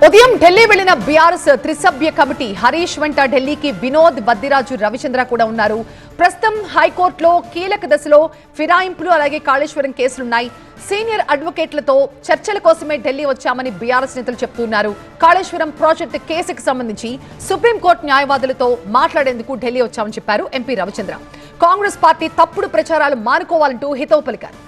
ఉదయం ఢిల్లీ వెళ్లిన బీఆర్ఎస్ త్రిసభ్య కమిటీ హరీష్ వెంట ఢిల్లీకి వినోద్ బద్దిరాజు రవిచంద్ర కూడా ఉన్నారు. ప్రస్తుతం హైకోర్టులో కీలక దశలో ఫిరాయింపులు అలాగే కాళేశ్వరం కేసులున్నాయి. సీనియర్ అడ్వకేట్లతో చర్చల కోసమే ఢిల్లీ వచ్చామని బీఆర్ఎస్ నేతలు చెప్తున్నారు. కాళేశ్వరం ప్రాజెక్టు కేసుకు సంబంధించి సుప్రీంకోర్టు న్యాయవాదులతో మాట్లాడేందుకు ఢిల్లీ వచ్చామని చెప్పారు ఎంపీ రవిచంద్ర. కాంగ్రెస్ పార్టీ తప్పుడు ప్రచారాలు మానుకోవాలంటూ హితవు పలికారు.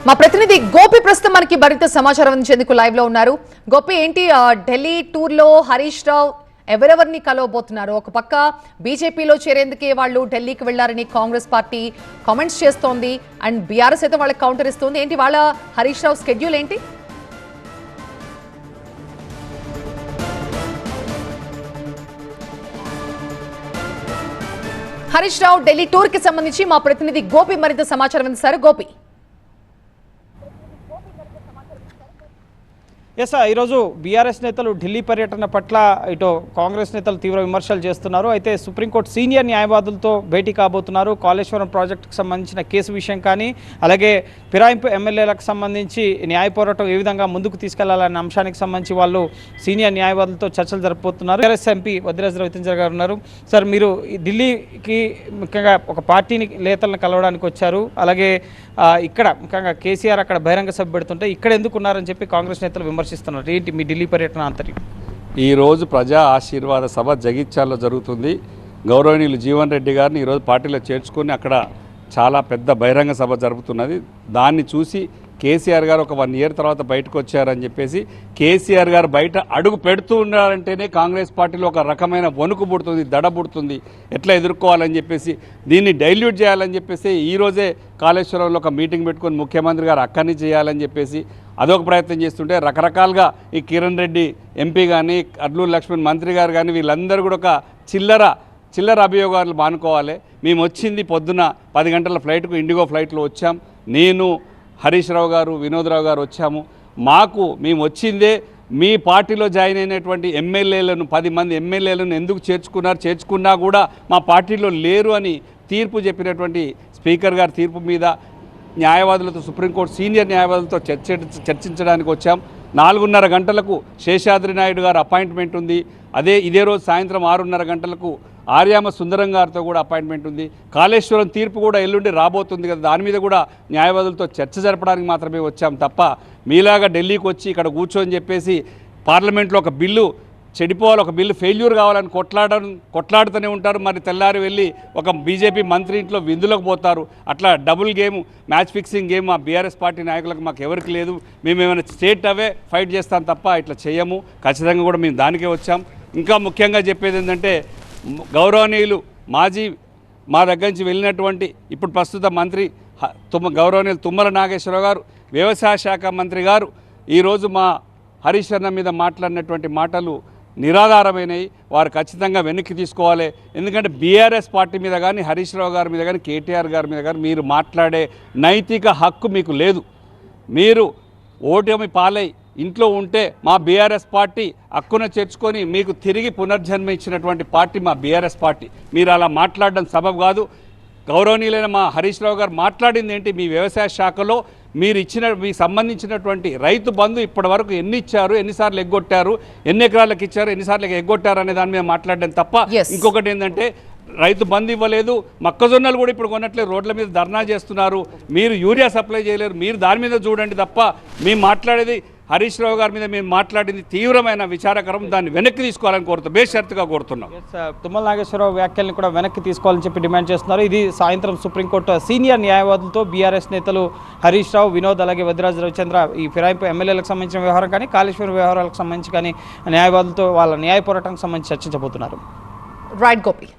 మా ప్రతినిధి గోపి ప్రస్తుతం మనకి మరింత సమాచారం అందించేందుకు లైవ్ లో ఉన్నారు. గోపి, ఏంటి ఢిల్లీ టూర్ లో హరీష్ రావు ఎవరెవరిని కలవబోతున్నారు? ఒక పక్క బీజేపీలో చేరేందుకే వాళ్ళు ఢిల్లీకి వెళ్లారని కాంగ్రెస్ పార్టీ కామెంట్స్ చేస్తోంది, అండ్ బీఆర్ఎస్ అయితే వాళ్ళకి కౌంటర్ ఇస్తోంది. ఏంటి వాళ్ళ హరీష్ రావు స్కెడ్యూల్ ఏంటి? హరీష్ రావు ఢిల్లీ టూర్ కి సంబంధించి మా ప్రతినిధి గోపి మరింత సమాచారం అందిస్తారు. గోపి, ఈరోజు బీఆర్ఎస్ నేతలు ఢిల్లీ పర్యటన పట్ల ఇటు కాంగ్రెస్ నేతలు తీవ్ర విమర్శలు చేస్తున్నారు. అయితే సుప్రీంకోర్టు సీనియర్ న్యాయవాదులతో భేటీ కాబోతున్నారు. కాళేశ్వరం ప్రాజెక్టుకు సంబంధించిన కేసు విషయం కానీ, అలాగే ఫిరాయింపు ఎమ్మెల్యేలకు సంబంధించి న్యాయ పోరాటం ఏ విధంగా ముందుకు తీసుకెళ్లాలనే అంశానికి సంబంధించి వాళ్ళు సీనియర్ న్యాయవాదులతో చర్చలు జరపబోతున్నారు. బీఆర్ఎస్ ఎంపీ వద్దిరాజు రవిచంద్ర గారు ఉన్నారు. సార్, మీరు ఢిల్లీకి ముఖ్యంగా ఒక పార్టీని నేతలను కలవడానికి వచ్చారు. అలాగే ఇక్కడ ముఖ్యంగా కేసీఆర్ అక్కడ బహిరంగ సభ పెడుతుంటే ఇక్కడ ఎందుకు ఉన్నారని చెప్పి కాంగ్రెస్ నేతలు విమర్శిస్తున్నారు. ఏంటి మీ ఢిల్లీ పర్యటన అంతర్యం? ఈరోజు ప్రజా ఆశీర్వాద సభ జగిత్యాలలో జరుగుతుంది. గౌరవనీయులు జీవన్ రెడ్డి గారిని ఈరోజు పార్టీలో చేర్చుకొని అక్కడ చాలా పెద్ద బహిరంగ సభ జరుగుతున్నది. దాన్ని చూసి కేసీఆర్ గారు ఒక 1 ఇయర్ తర్వాత బయటకు వచ్చారని చెప్పేసి కేసీఆర్ గారు బయట అడుగు పెడుతూ ఉన్నారంటేనే కాంగ్రెస్ పార్టీలో ఒక రకమైన వణుకు పుడుతుంది, దడ పుడుతుంది. ఎట్లా ఎదుర్కోవాలని చెప్పేసి దీన్ని డైల్యూట్ చేయాలని చెప్పేసి ఈరోజే కాళేశ్వరంలో ఒక మీటింగ్ పెట్టుకొని ముఖ్యమంత్రి గారు అక్కడిని చేయాలని చెప్పేసి అదొక ప్రయత్నం చేస్తుంటే రకరకాలుగా ఈ కిరణ్ రెడ్డి ఎంపీ కానీ, అడ్లూరు లక్ష్మణ్ మంత్రి గారు కానీ వీళ్ళందరూ కూడా ఒక చిల్లర అభియోగాలు మానుకోవాలి. మేము వచ్చింది పొద్దున 10 గంటల ఫ్లైట్కు ఇండిగో ఫ్లైట్లో వచ్చాం. నేను, హరీష్ రావు గారు, వినోద్ రావు గారు వచ్చాము. మేము వచ్చిందే మీ పార్టీలో జాయిన్ అయినటువంటి ఎమ్మెల్యేలను 10 మంది ఎమ్మెల్యేలను ఎందుకు చేర్చుకున్నా కూడా మా పార్టీలో లేరు అని తీర్పు చెప్పినటువంటి స్పీకర్ గారి తీర్పు మీద న్యాయవాదులతో సుప్రీంకోర్టు సీనియర్ న్యాయవాదులతో చర్చించడానికి వచ్చాం. 4:30 గంటలకు శేషాద్రి నాయుడు గారు అపాయింట్మెంట్ ఉంది. ఇదే రోజు సాయంత్రం 6:30 గంటలకు ఆర్యామ సుందరం గారితో కూడా అపాయింట్మెంట్ ఉంది. కాళేశ్వరం తీర్పు కూడా ఎల్లుండి రాబోతుంది కదా, దాని మీద కూడా న్యాయవాదులతో చర్చ జరపడానికి మాత్రమే వచ్చాం తప్ప మీలాగా ఢిల్లీకి వచ్చి ఇక్కడ కూర్చొని చెప్పేసి పార్లమెంట్లో ఒక బిల్లు చెడిపోవాలి, ఒక బిల్లు ఫెయిల్యూర్ కావాలని కొట్లాడుతూనే ఉంటారు. మరి తెల్లారి వెళ్ళి ఒక బీజేపీ మంత్రి ఇంట్లో విందులకు పోతారు. అట్లా double game, match fixing game మా బీఆర్ఎస్ పార్టీ నాయకులకు మాకు ఎవరికి లేదు. మేము ఏమైనా స్టేట్ అవే ఫైట్ చేస్తాం తప్ప ఇట్లా చేయము. ఖచ్చితంగా కూడా మేము దానికే వచ్చాం. ఇంకా ముఖ్యంగా చెప్పేది ఏంటంటే, గౌరవనీయులు మా దగ్గర నుంచి వెళ్ళినటువంటి ఇప్పుడు ప్రస్తుత మంత్రి గౌరవనీయులు తుమ్మల నాగేశ్వరరావు గారు, వ్యవసాయ శాఖ మంత్రి గారు ఈరోజు మా హరీష్ అన్న మీద మాట్లాడినటువంటి మాటలు నిరాధారమైనవి. వారు ఖచ్చితంగా వెనక్కి తీసుకోవాలి. ఎందుకంటే బీఆర్ఎస్ పార్టీ మీద కానీ, హరీష్ రావు గారి మీద కానీ, కేటీఆర్ గారి మీద కానీ మీరు మాట్లాడే నైతిక హక్కు మీకు లేదు. మీరు ఓటమి పాలై ఇంట్లో ఉంటే మా బీఆర్ఎస్ పార్టీ హక్కున చేర్చుకొని మీకు తిరిగి పునర్జన్మ ఇచ్చినటువంటి పార్టీ మా బీఆర్ఎస్ పార్టీ. మీరు అలా మాట్లాడడం సబబు కాదు. గౌరవనీయులైన మా హరీష్ రావు గారు మాట్లాడింది ఏంటి, మీ వ్యవసాయ శాఖలో మీకు సంబంధించినటువంటి రైతు బంధు ఇప్పటి వరకు ఎన్ని ఇచ్చారు, ఎన్నిసార్లు ఎగ్గొట్టారు, ఎన్ని ఎకరాలకు ఇచ్చారు, ఎన్నిసార్లు ఎగ్గొట్టారు అనే దాని మీద మాట్లాడడం తప్ప ఇంకొకటి ఏంటంటే రైతు బంధు ఇవ్వలేదు, మొక్కజొన్నలు కూడా ఇప్పుడు కొనట్లేదు, రోడ్ల మీద ధర్నా చేస్తున్నారు, మీరు యూరియా సప్లై చేయలేరు, మీరు దాని మీద చూడండి తప్ప మేము మాట్లాడేది హరీష్ రావు గారి మీద మేము మాట్లాడింది తీవ్రమైన విచారకరం. దాన్ని వెనక్కి తీసుకోవాలని కోరుతున్నాం, బేషరతుగా కోరుతున్నాం. తుమ్మల నాగేశ్వరరావు వ్యాఖ్యల్ని కూడా వెనక్కి తీసుకోవాలని చెప్పి డిమాండ్ చేస్తున్నారు. ఇది సాయంత్రం సుప్రీంకోర్టు సీనియర్ న్యాయవాదులతో బీఆర్ఎస్ నేతలు హరీష్ రావు, వినోద్, అలాగే వద్దిరాజు రవిచంద్ర ఈ ఫిరాయింపు ఎమ్మెల్యేలకు సంబంధించిన వ్యవహారం కానీ, కాళేశ్వరం వ్యవహారాలకు సంబంధించి కానీ న్యాయవాదులతో వాళ్ళ న్యాయ పోరాటానికి సంబంధించి చర్చించబోతున్నారు. రైట్ గోపి.